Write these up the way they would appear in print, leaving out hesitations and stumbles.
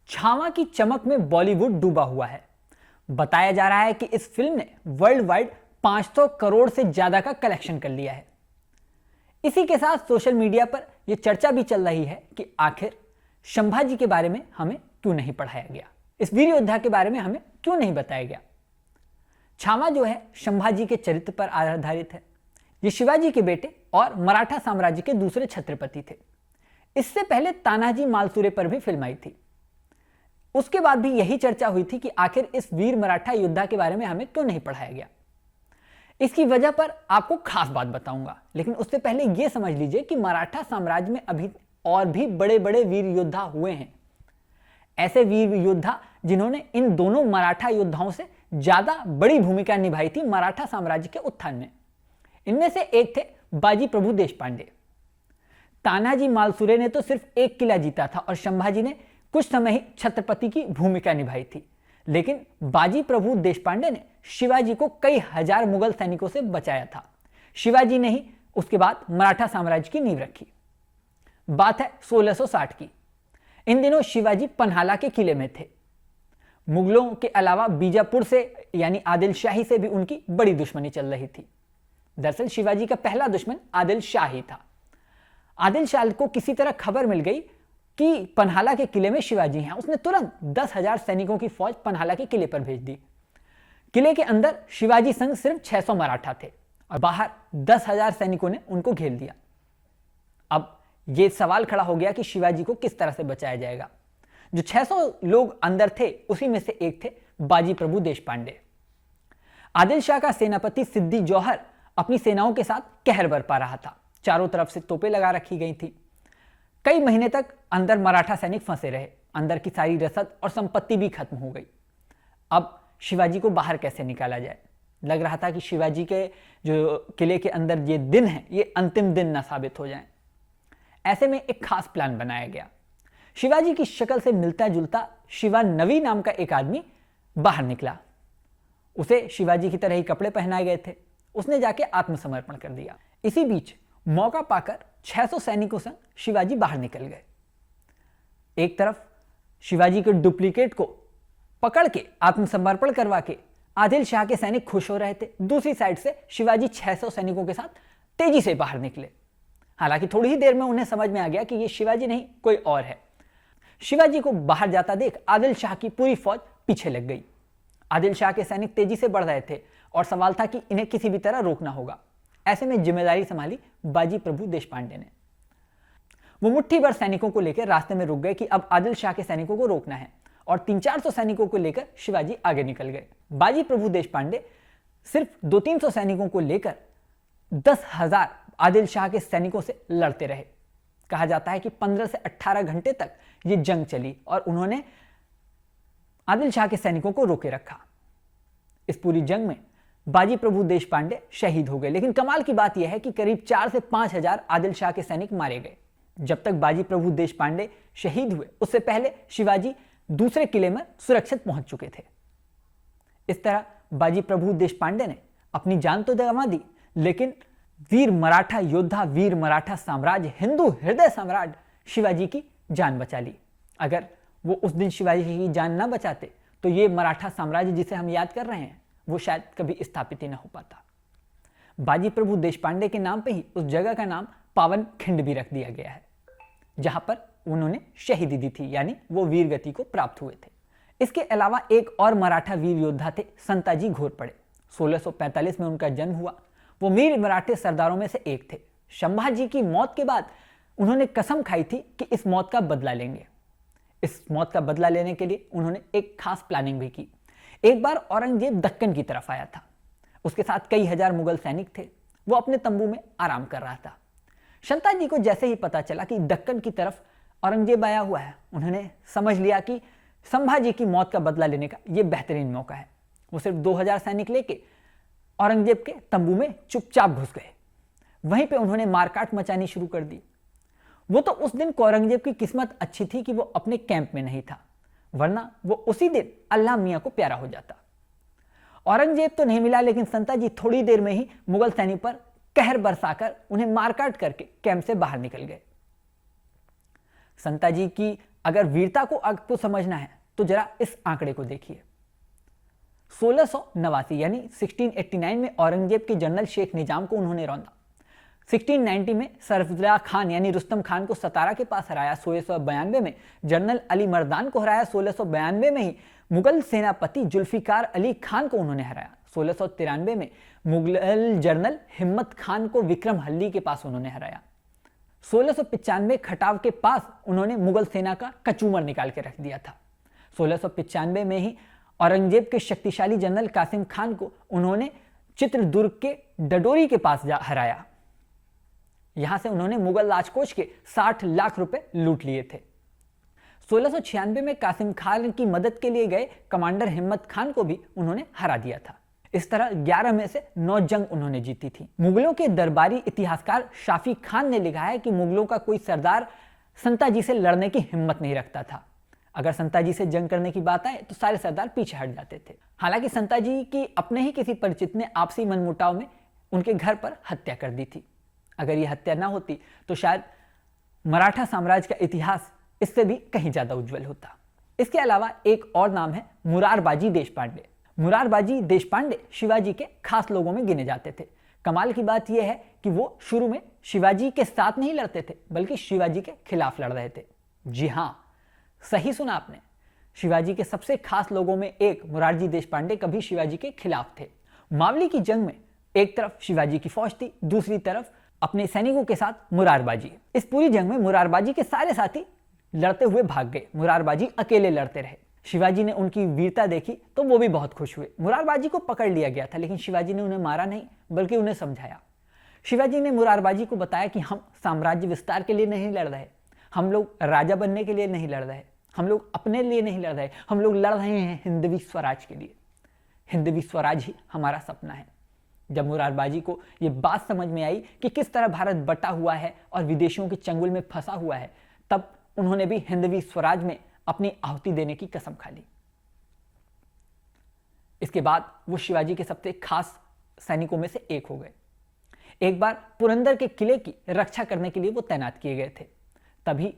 छावा की चमक में बॉलीवुड डूबा हुआ है। बताया जा रहा है कि इस फिल्म ने वर्ल्ड वाइड 500 करोड़ से ज्यादा का कलेक्शन कर लिया है। इसी के साथ सोशल मीडिया पर यह चर्चा भी चल रही है कि आखिर संभाजी के बारे में हमें क्यों नहीं पढ़ाया गया, इस वीर योद्धा के बारे में हमें क्यों नहीं बताया गया। छावा जो है संभाजी के चरित्र पर आधारित है। ये शिवाजी के बेटे और मराठा साम्राज्य के दूसरे छत्रपति थे। इससे पहले तानाजी मालसुरे पर भी फिल्म आई थी। उसके बाद भी यही चर्चा हुई थी कि आखिर इस वीर मराठा योद्धा के बारे में हमें क्यों नहीं पढ़ाया गया। इसकी वजह पर आपको खास बात बताऊंगा, लेकिन उससे पहले यह समझ लीजिए कि मराठा साम्राज्य में अभी और भी बड़े बड़े वीर योद्धा हुए हैं। ऐसे वीर योद्धा जिन्होंने इन दोनों मराठा योद्धाओं से ज्यादा बड़ी भूमिका निभाई थी मराठा साम्राज्य के उत्थान में। इनमें से एक थे बाजी प्रभु देशपांडे। तानाजी मालसुरे ने तो सिर्फ एक किला जीता था और संभाजी ने कुछ समय ही छत्रपति की भूमिका निभाई थी, लेकिन बाजी प्रभु देशपांडे ने शिवाजी को कई हजार मुगल सैनिकों से बचाया था। शिवाजी ने ही उसके बाद मराठा साम्राज्य की नींव रखी। बात है 1660 की। इन दिनों शिवाजी पन्हाला के किले में थे। मुगलों के अलावा बीजापुर से यानी आदिल शाही से भी उनकी बड़ी दुश्मनी चल रही थी। दरअसल शिवाजी का पहला दुश्मन आदिल शाह ही था। आदिल शाह को किसी तरह खबर मिल गई कि पन्हाला के किले में शिवाजी हैं। उसने तुरंत 10,000 सैनिकों की फौज पन्हाला के किले पर भेज दी। किले के अंदर शिवाजी संग सिर्फ 600 मराठा थे और बाहर 10,000 सैनिकों ने उनको घेर दिया। अब यह सवाल खड़ा हो गया कि शिवाजी को किस तरह से बचाया जाएगा। जो 600 लोग अंदर थे उसी में से एक थे बाजी प्रभु देशपांडे। आदिल शाह का सेनापति सिद्दी जौहर अपनी सेनाओं के साथ कहर बरपा रहा था। चारों तरफ से तोपें लगा रखी गई थी। कई महीने तक अंदर मराठा सैनिक फंसे रहे। अंदर की सारी रसद और संपत्ति भी खत्म हो गई। अब शिवाजी को बाहर कैसे निकाला जाए। लग रहा था कि शिवाजी के जो किले के अंदर ये दिन है ये अंतिम दिन न साबित हो जाए। ऐसे में एक खास प्लान बनाया गया। शिवाजी की शक्ल से मिलता जुलता शिवा नवी नाम का एक आदमी बाहर निकला। उसे शिवाजी की तरह ही कपड़े पहनाए गए थे। उसने जाके आत्मसमर्पण कर दिया। इसी बीच मौका पाकर 600 सैनिकों संग शिवाजी बाहर निकल गए। एक तरफ शिवाजी के डुप्लीकेट को पकड़ के आत्मसमर्पण करवा के आदिल शाह के सैनिक खुश हो रहे थे। दूसरी साइड से शिवाजी 600 सैनिकों के साथ तेजी से बाहर निकले। हालांकि थोड़ी ही देर में उन्हें समझ में आ गया कि यह शिवाजी नहीं कोई और है। शिवाजी को बाहर जाता देख आदिल शाह की पूरी फौज पीछे लग गई। आदिल शाह के सैनिक तेजी से बढ़ रहे थे और सवाल था कि इन्हें किसी भी तरह रोकना होगा। ऐसे में जिम्मेदारी संभाली बाजी प्रभु देशपांडे ने। वो मुट्ठी भर सैनिकों को लेकर रास्ते में रुक गए कि अब आदिल शाह के सैनिकों को रोकना है और 300-400 सैनिकों को लेकर शिवाजी आगे निकल गए। बाजी प्रभु देशपांडे सिर्फ 200-300 सैनिकों को लेकर 10,000 आदिल शाह के सैनिकों से लड़ते रहे। कहा जाता है कि 15 से 18 घंटे तक ये जंग चली और उन्होंने आदिल शाह के सैनिकों को रोके रखा। इस पूरी जंग में बाजी प्रभु देशपांडे शहीद हो गए। लेकिन कमाल की बात यह है कि करीब 4 से 5,000 आदिल शाह के सैनिक मारे गए। जब तक बाजी प्रभु देशपांडे शहीद हुए उससे पहले शिवाजी दूसरे किले में सुरक्षित पहुंच चुके थे। इस तरह बाजी प्रभु देशपांडे ने अपनी जान तो गंवा दी, लेकिन वीर मराठा योद्धा, वीर मराठा साम्राज्य, हिंदू हृदय सम्राट शिवाजी की जान बचा ली। अगर वो उस दिन शिवाजी की जान ना बचाते तो ये मराठा साम्राज्य जिसे हम याद कर रहे हैं वो शायद कभी स्थापित ही ना हो पाता। बाजी प्रभु देशपांडे के नाम पे ही उस जगह का नाम पावन खिंड भी रख दिया गया है, जहां पर उन्होंने शहीदी दी थी, यानी वो वीर गति को प्राप्त हुए थे। इसके अलावा एक और मराठा वीर योद्धा थे संताजी घोरपड़े। 1645 में उनका जन्म हुआ। वो वीर मराठे सरदारों में से एक थे। संभाजी की मौत के बाद उन्होंने कसम खाई थी कि इस मौत का बदला लेंगे। इस मौत का बदला लेने के लिए उन्होंने एक खास प्लानिंग भी की। एक बार औरंगजेब दक्कन की तरफ आया था। उसके साथ कई हजार मुगल सैनिक थे। वो अपने तंबू में आराम कर रहा था। संताजी को जैसे ही पता चला कि दक्कन की तरफ औरंगजेब आया हुआ है, उन्होंने समझ लिया कि संभाजी की मौत का बदला लेने का यह बेहतरीन मौका है। वो सिर्फ 2000 सैनिक लेके औरंगजेब के तंबू में चुपचाप घुस गए। वहीं पे उन्होंने मारकाट मचानी शुरू कर दी। वो तो उस दिन औरंगजेब की किस्मत अच्छी थी कि वो अपने कैंप में नहीं था, वरना वो उसी दिन अल्लाह मियां को प्यारा हो जाता। औरंगजेब तो नहीं मिला, लेकिन संताजी थोड़ी देर में ही मुगल सैनिक पर कहर बरसाकर उन्हें मारकाट करके कैंप से बाहर निकल गए। संताजी की अगर वीरता को आपको समझना है तो जरा इस आंकड़े को देखिए। 1689 यानी 1689 में औरंगजेब के जनरल शेख निजाम को उन्होंने रौंदा। 1690 में सरफराज खान यानी रुस्तम खान को सतारा के पास हराया। 1692 में जनरल अली मर्दान को हराया। 1692 में ही मुगल सेनापति जुल्फिकार अली खान को उन्होंने हराया। 1693 में मुगल जनरल हिम्मत खान को विक्रम हल्ली के पास उन्होंने हराया। 1695 खटाव के पास उन्होंने मुगल सेना का कचूमर निकाल के रख दिया था। 1695 में ही औरंगजेब के शक्तिशाली जनरल कासिम खान को उन्होंने चित्रदुर्ग के डडोरी के पास हराया। यहां से उन्होंने मुगल राजकोष के 60 लाख रुपए लूट लिए थे। 1696 में कासिम खान की मदद के लिए गए कमांडर हिम्मत खान को भी उन्होंने हरा दिया था। इस तरह 11 में से 9 जंग उन्होंने जीती थी। मुगलों के दरबारी इतिहासकार शाफी खान ने लिखा है कि मुगलों का कोई सरदार संताजी से लड़ने की हिम्मत नहीं रखता था। अगर संताजी से जंग करने की बात आए तो सारे सरदार पीछे हट जाते थे। हालांकि संताजी की अपने ही किसी परिचित ने आपसी मनमुटाव में उनके घर पर हत्या कर दी थी। अगर यह हत्या ना होती तो शायद मराठा साम्राज्य का इतिहास इससे भी कहीं ज्यादा उज्जवल होता। इसके अलावा एक और नाम है मुरारबाजी देशपांडे। मुरारबाजी देशपांडे शिवाजी के खास लोगों में गिने जाते थे। कमाल की बात यह है कि वो शुरू में शिवाजी के साथ नहीं लड़ते थे बल्कि शिवाजी के खिलाफ लड़ रहे थे। जी हाँ, सही सुना आपने। शिवाजी के सबसे खास लोगों में एक मुरारजी देशपांडे कभी शिवाजी के खिलाफ थे। मावली की जंग में एक तरफ शिवाजी की फौज थी, दूसरी तरफ अपने सैनिकों के साथ मुरारबाजी। इस पूरी जंग में मुरारबाजी के सारे साथी लड़ते हुए भाग गए। मुरारबाजी अकेले लड़ते रहे। शिवाजी ने उनकी वीरता देखी तो वो भी बहुत खुश हुए। मुरारबाजी को पकड़ लिया गया था लेकिन शिवाजी ने उन्हें मारा नहीं बल्कि उन्हें समझाया। शिवाजी ने मुरारबाजी को बताया कि हम साम्राज्य विस्तार के लिए नहीं लड़ रहे, हम लोग राजा बनने के लिए नहीं लड़ रहे, हम लोग अपने लिए नहीं लड़ रहे, हम लोग लड़ रहे हैं हिंदवी स्वराज के लिए। हिंदवी स्वराज ही हमारा सपना है। जब मुरारबाजी को यह बात समझ में आई कि किस तरह भारत बटा हुआ है और विदेशियों के चंगुल में फंसा हुआ है, तब उन्होंने भी हिंदवी स्वराज में अपनी आहुति देने की कसम खा ली। इसके बाद वो शिवाजी के सबसे खास सैनिकों में से एक हो गए। एक बार पुरंदर के किले की रक्षा करने के लिए वो तैनात किए गए थे। तभी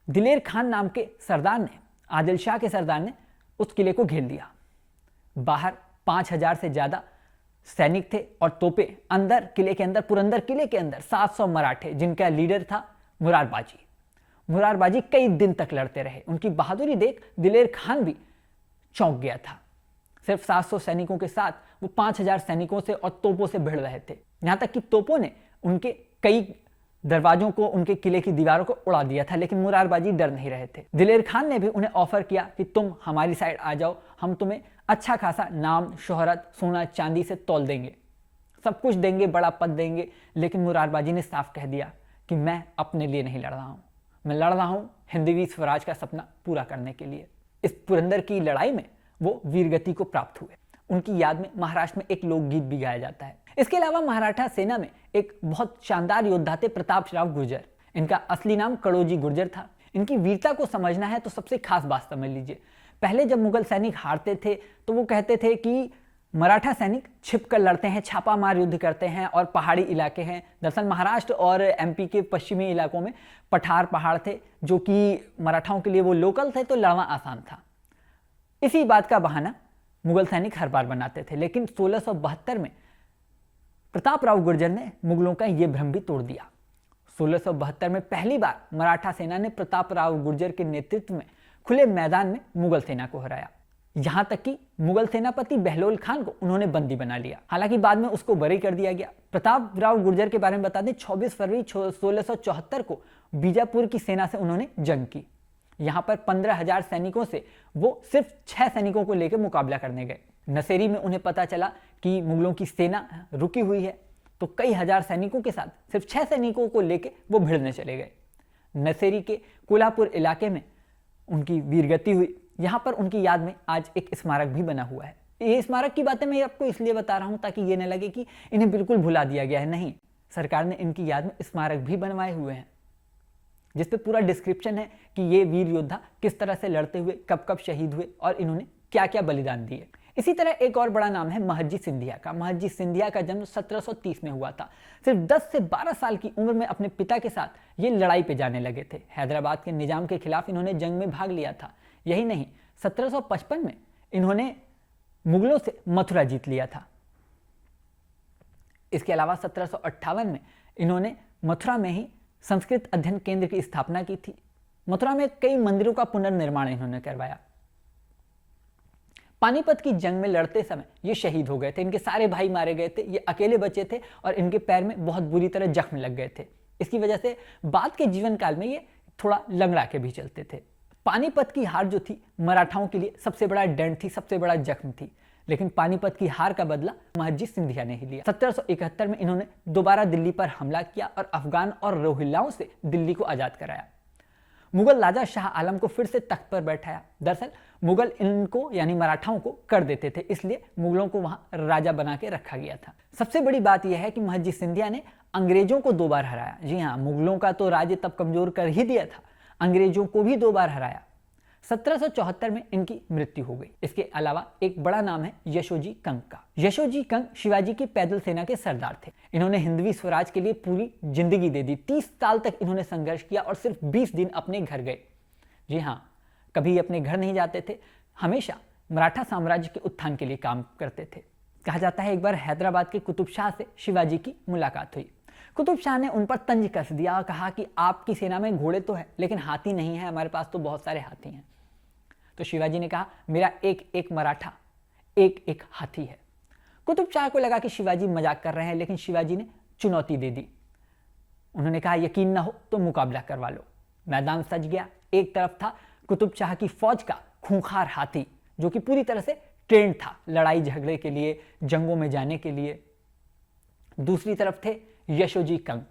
दिलेर खान नाम के सरदार ने, आदिल शाह के सरदार ने उस किले को घेर लिया। बाहर 5000 से ज्यादा सैनिक थे और तोपे। अंदर किले के अंदर, पुरंदर किले के अंदर 700 मराठे, जिनका लीडर था मुरारबाजी। मुरारबाजी कई दिन तक लड़ते रहे। उनकी बहादुरी देख दिलेर खान भी चौंक गया था। सिर्फ 700 सैनिकों के साथ वो 5000 सैनिकों से और तोपों से भिड़ रहे थे। यहां तक कि तोपों ने उनके कई दरवाजों को, उनके किले की दीवारों को उड़ा दिया था, लेकिन मुरारबाजी डर नहीं रहे थे। दिलेर खान ने भी उन्हें ऑफर किया कि तुम हमारी साइड आ जाओ, हम तुम्हें अच्छा खासा नाम, शोहरत, सोना चांदी से तौल देंगे, सब कुछ देंगे, बड़ा पद देंगे। लेकिन मुरारबाजी ने साफ कह दिया कि मैं अपने लिए नहीं लड़ रहा हूं, मैं लड़ रहा हूं हिंदवी स्वराज का सपना पूरा करने के लिए। इस पुरंदर की लड़ाई में वो वीरगति को प्राप्त हुए। उनकी याद में महाराष्ट्र में एक लोकगीत भी गाया जाता है। इसके अलावा मराठा सेना में एक बहुत शानदार योद्धा थे प्रतापराव गुर्जर। इनका असली नाम कड़ोजी गुर्जर था। इनकी वीरता को समझना है तो सबसे खास बात समझ लीजिए। पहले जब मुगल सैनिक हारते थे तो वो कहते थे कि मराठा सैनिक छिपकर लड़ते हैं, छापा मार युद्ध करते हैं और पहाड़ी इलाके हैं। दरअसल महाराष्ट्र और एमपी के पश्चिमी इलाकों में पठार पहाड़ थे जो कि मराठाओं के लिए वो लोकल थे, तो लड़ना आसान था। इसी बात का बहाना मुगल सैनिक हर बार बनाते थे। लेकिन 1672 में प्रतापराव गुर्जर ने मुगलों का यह भ्रम भी तोड़ दिया। 1672 में पहली बार मराठा सेना ने प्रतापराव गुर्जर के नेतृत्व में खुले मैदान में मुगल सेना को हराया। यहां तक कि मुगल सेनापति बहलोल खान को उन्होंने बंदी बना लिया। हालांकि बाद में उसको बरी कर दिया गया। प्रतापराव गुर्जर के बारे में बता दें, 24 फरवरी 1674 को बीजापुर की सेना से उन्होंने जंग की। यहां पर 15,000 सैनिकों से वो सिर्फ 6 सैनिकों को लेकर मुकाबला करने गए। नसेरी में उन्हें पता चला कि मुगलों की सेना रुकी हुई है, तो कई हजार सैनिकों के साथ सिर्फ 6 सैनिकों को लेकर वो भिड़ने चले गए। नसेरी के कोल्हापुर इलाके में उनकी वीरगति हुई। यहाँ पर उनकी याद में आज एक स्मारक भी बना हुआ है। ये स्मारक की बातें मैं आपको इसलिए बता रहा हूँ ताकि ये न लगे कि इन्हें बिल्कुल भुला दिया गया है। नहीं, सरकार ने इनकी याद में स्मारक भी बनवाए हुए हैं जिसपे पूरा डिस्क्रिप्शन है कि ये वीर योद्धा किस तरह से लड़ते हुए कब कब शहीद हुए और इन्होंने क्या क्या बलिदान दिए। इसी तरह एक और बड़ा नाम है महज्जी सिंधिया का। महज्जी सिंधिया का जन्म 1730 में हुआ था। सिर्फ 10 से 12 साल की उम्र में अपने पिता के साथ ये लड़ाई पे जाने लगे थे। हैदराबाद के निजाम के खिलाफ इन्होंने जंग में भाग लिया था। यही नहीं, 1755 में इन्होंने मुगलों से मथुरा जीत लिया था। इसके अलावा 1758 में इन्होंने मथुरा में ही संस्कृत अध्ययन केंद्र की स्थापना की थी। मथुरा में कई मंदिरों का पुनर्निर्माण इन्होंने करवाया। पानीपत की जंग में लड़ते समय ये शहीद हो गए थे। इनके सारे भाई मारे गए थे, ये अकेले बचे थे और इनके पैर में बहुत बुरी तरह जख्म लग गए थे। इसकी वजह से बाद के जीवन काल में ये थोड़ा लंगड़ा के भी चलते थे। पानीपत की हार जो थी मराठाओं के लिए सबसे बड़ा डेंट थी, सबसे बड़ा जख्म थी, लेकिन पानीपत की हार का बदला महज्जी सिंधिया ने ही लिया। 1771 में इन्होंने दोबारा दिल्ली पर हमला किया और अफगान और रोहिल्लाओं से दिल्ली को आजाद कराया। मुगल राजा शाह आलम को फिर से तख्त पर बैठाया। दरअसल मुगल इनको यानी मराठाओं को कर देते थे, इसलिए मुगलों को वहां राजा बना के रखा गया था। सबसे बड़ी बात यह है कि महज्जी सिंधिया ने अंग्रेजों को 2 बार हराया। जी हाँ, मुगलों का तो राज्य तब कमजोर कर ही दिया था, अंग्रेजों को भी 2 बार हराया। 1774 में इनकी मृत्यु हो गई। इसके अलावा एक बड़ा नाम है यशोजी कंक का। यशोजी कंक शिवाजी की पैदल सेना के सरदार थे। इन्होंने हिंदवी स्वराज के लिए पूरी जिंदगी दे दी। 30 साल तक इन्होंने संघर्ष किया और सिर्फ 20 दिन अपने घर गए। जी हाँ, कभी अपने घर नहीं जाते थे, हमेशा मराठा साम्राज्य के उत्थान के लिए काम करते थे। कहा जाता है एक बार हैदराबाद के कुतुब शाह से शिवाजी की मुलाकात हुई। कुतुब शाह ने उन पर तंज कस दिया और कहा कि आपकी सेना में घोड़े तो है लेकिन हाथी नहीं है, हमारे पास तो बहुत सारे हाथी हैं। तो शिवाजी ने कहा मेरा एक एक मराठा एक एक हाथी है। कुतुब शाह को लगा कि शिवाजी मजाक कर रहे हैं, लेकिन शिवाजी ने चुनौती दे दी। उन्होंने कहा यकीन ना हो तो मुकाबला करवा लो। मैदान सज गया। एक तरफ था कुतुब शाह की फौज का खूंखार हाथी जो कि पूरी तरह से ट्रेंड था लड़ाई झगड़े के लिए, जंगों में जाने के लिए। दूसरी तरफ थे यशोजी कंक,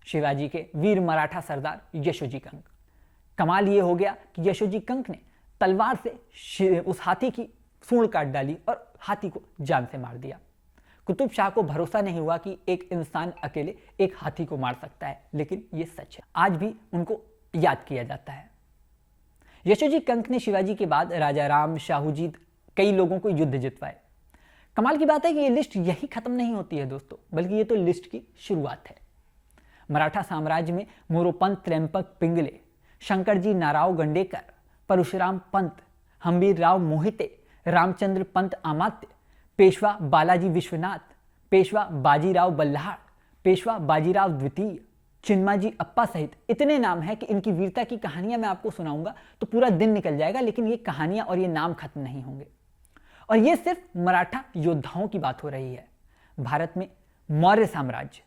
शिवाजी के वीर मराठा सरदार यशोजी कंक। कमाल ये हो गया कि यशोजी कंक ने तलवार से उस हाथी की सूंड काट डाली और हाथी को जान से मार दिया। कुतुब शाह को भरोसा नहीं हुआ कि एक इंसान अकेले एक हाथी को मार सकता है, लेकिन ये सच है। आज भी उनको याद किया जाता है। यशोजी कंक ने शिवाजी के बाद राजा राम, शाहूजी, कई लोगों को युद्ध जितवाए। कमाल की बात है कि ये लिस्ट यही खत्म नहीं होती है दोस्तों, बल्कि ये तो लिस्ट की शुरुआत है। मराठा साम्राज्य में मोरोपंत त्र्यंबक पिंगले, शंकरजी नाराव गंडेकर, परशुराम पंत, हम्बीर राव मोहिते, रामचंद्र पंत आमात्य, पेशवा बालाजी विश्वनाथ, पेशवा बाजीराव बल्लाहार, पेशवा बाजीराव द्वितीय, चिन्माजी अप्पा सहित इतने नाम हैं कि इनकी वीरता की कहानियां मैं आपको सुनाऊंगा तो पूरा दिन निकल जाएगा, लेकिन ये कहानियां और ये नाम खत्म नहीं होंगे। और ये सिर्फ मराठा योद्धाओं की बात हो रही है। भारत में मौर्य साम्राज्य,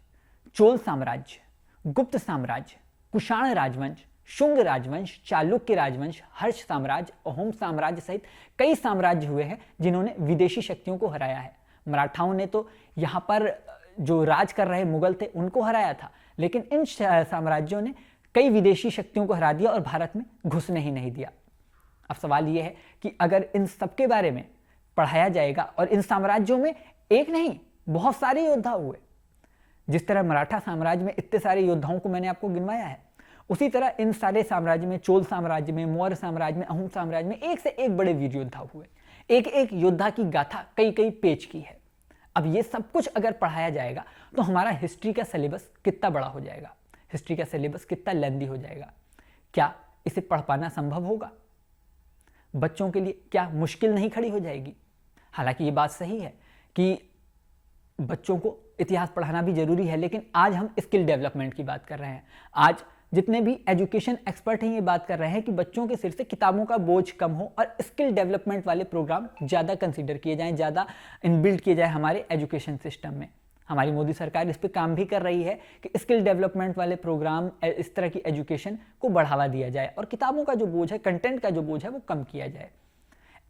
चोल साम्राज्य, गुप्त साम्राज्य, कुषाण राजवंश, शुंग राजवंश, चालुक्य राजवंश, हर्ष साम्राज्य, अहोम साम्राज्य सहित कई साम्राज्य हुए हैं जिन्होंने विदेशी शक्तियों को हराया है। मराठाओं ने तो यहाँ पर जो राज कर रहे मुगल थे उनको हराया था, लेकिन इन साम्राज्यों ने कई विदेशी शक्तियों को हरा दिया और भारत में घुसने ही नहीं दिया। अब सवाल यह है कि अगर इन सबके बारे में पढ़ाया जाएगा और इन साम्राज्यों में एक नहीं बहुत सारे योद्धा हुए, जिस तरह मराठा साम्राज्य में इतने सारे योद्धाओं को मैंने आपको गिनवाया है, उसी तरह इन सारे साम्राज्य में, चोल साम्राज्य में, मौर्य साम्राज्य में, अहोम साम्राज्य में एक से एक बड़े वीर योद्धा हुए। एक एक योद्धा की गाथा कई कई पेज की है। अब ये सब कुछ अगर पढ़ाया जाएगा तो हमारा हिस्ट्री का सिलेबस कितना बड़ा हो जाएगा, हिस्ट्री का सिलेबस कितना लेंदी हो जाएगा। क्या इसे पढ़ पाना संभव होगा? बच्चों के लिए क्या मुश्किल नहीं खड़ी हो जाएगी? हालांकि ये बात सही है कि बच्चों को इतिहास पढ़ाना भी जरूरी है, लेकिन आज हम स्किल डेवलपमेंट की बात कर रहे हैं। आज जितने भी एजुकेशन एक्सपर्ट हैं ये बात कर रहे हैं कि बच्चों के सिर से किताबों का बोझ कम हो और स्किल डेवलपमेंट वाले प्रोग्राम ज़्यादा कंसीडर किए जाएं, ज़्यादा इनबिल्ड किए जाए हमारे एजुकेशन सिस्टम में। हमारी मोदी सरकार इस पर काम भी कर रही है कि स्किल डेवलपमेंट वाले प्रोग्राम, इस तरह की एजुकेशन को बढ़ावा दिया जाए और किताबों का जो बोझ है, कंटेंट का जो बोझ है वो कम किया जाए।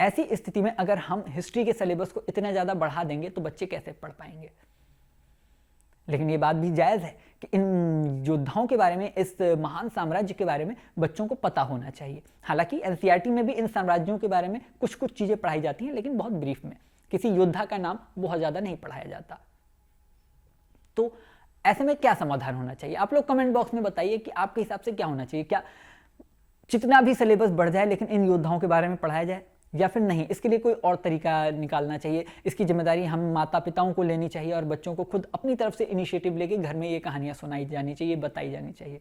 ऐसी स्थिति में अगर हम हिस्ट्री के सिलेबस को इतना ज़्यादा बढ़ा देंगे तो बच्चे कैसे पढ़ पाएंगे? लेकिन ये बात भी जायज़ है कि इन योद्धाओं के बारे में, इस महान साम्राज्य के बारे में बच्चों को पता होना चाहिए। हालांकि एनसीईआरटी में भी इन साम्राज्यों के बारे में कुछ कुछ चीज़ें पढ़ाई जाती हैं, लेकिन बहुत ब्रीफ में। किसी योद्धा का नाम बहुत ज़्यादा नहीं पढ़ाया जाता। तो ऐसे में क्या समाधान होना चाहिए? आप लोग कमेंट बॉक्स में बताइए कि आपके हिसाब से क्या होना चाहिए। क्या जितना भी सिलेबस बढ़ जाए लेकिन इन योद्धाओं के बारे में पढ़ाया जाए, या फिर नहीं, इसके लिए कोई और तरीका निकालना चाहिए? इसकी जिम्मेदारी हम माता पिताओं को लेनी चाहिए और बच्चों को खुद अपनी तरफ से इनिशिएटिव लेके घर में ये कहानियाँ सुनाई जानी चाहिए, बताई जानी चाहिए।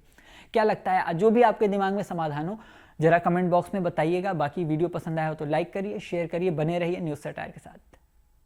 क्या लगता है? जो भी आपके दिमाग में समाधान हो जरा कमेंट बॉक्स में बताइएगा। बाकी वीडियो पसंद आया हो तो लाइक करिए, शेयर करिए, बने रहिए न्यूज़ सैटायर के साथ।